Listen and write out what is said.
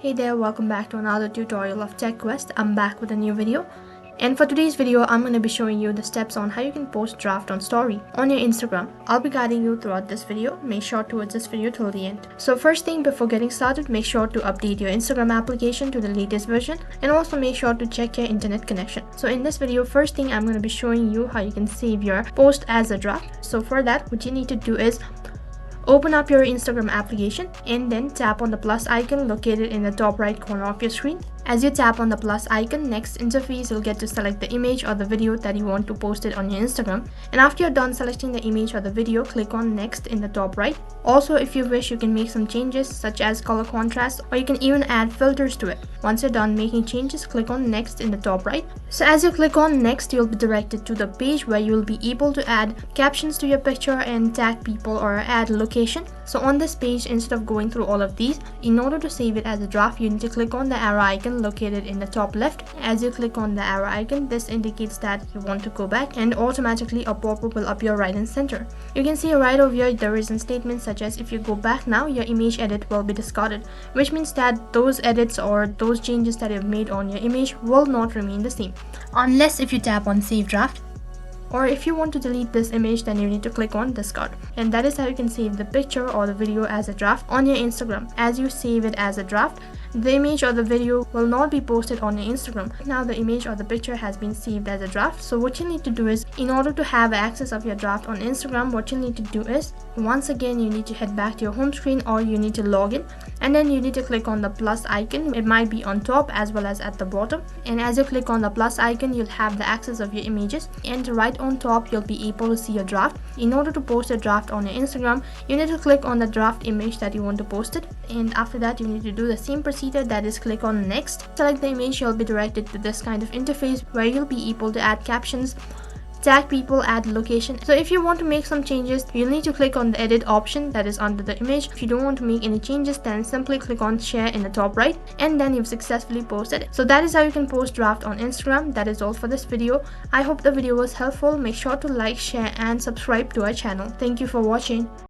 Hey there, welcome back to another tutorial of TechQuest. I'm back with a new video. And for today's video, I'm going to be showing you the steps on how you can post draft on story on your Instagram. I'll be guiding you throughout this video. Make sure to watch this video till the end. So first thing, before getting started, make sure to update your Instagram application to the latest version, and also make sure to check your internet connection. So in this video, first thing I'm going to be showing you how you can save your post as a draft. So for that, what you need to do is open up your Instagram application and then tap on the plus icon located in the top right corner of your screen. As you tap on the plus icon, next interface you'll get to select the image or the video that you want to post it on your Instagram. And after you're done selecting the image or the video, click on next in the top right. Also, if you wish, you can make some changes such as color contrast, or you can even add filters to it. Once you're done making changes, click on next in the top right. So as you click on next, you'll be directed to the page where you'll be able to add captions to your picture and tag people or add location. So on this page, instead of going through all of these, in order to save it as a draft, you need to click on the arrow icon located in the top left. As you click on the arrow icon, this indicates that you want to go back, and automatically a pop-up will appear right in center. You can see right over here there is a statement such as, if you go back now, your image edit will be discarded, which means that those edits or those changes that you've made on your image will not remain the same, unless if you tap on save draft. Or if you want to delete this image, then you need to click on discard. And that is how you can save the picture or the video as a draft on your Instagram. As you save it as a draft, the image or the video will not be posted on your Instagram. Now the image or the picture has been saved as a draft. So what you need to do is, in order to have access of your draft on Instagram, what you need to do is, once again, you need to head back to your home screen, or you need to log in, and then you need to click on the plus icon. It might be on top as well as at the bottom. And as you click on the plus icon, you'll have the access of your images, and right on top you'll be able to see your draft. In order to post a draft on your Instagram, you need to click on the draft image that you want to post it, and after that you need to do the same procedure, that is click on next. Select the image, you'll be directed to this kind of interface where you'll be able to add captions, tag people, add location. So if you want to make some changes, you'll need to click on the edit option that is under the image. If you don't want to make any changes, then simply click on share in the top right, and then you've successfully posted it. So that is how you can post draft on Instagram. That is all for this video. I hope the video was helpful. Make sure to like, share and subscribe to our channel. Thank you for watching.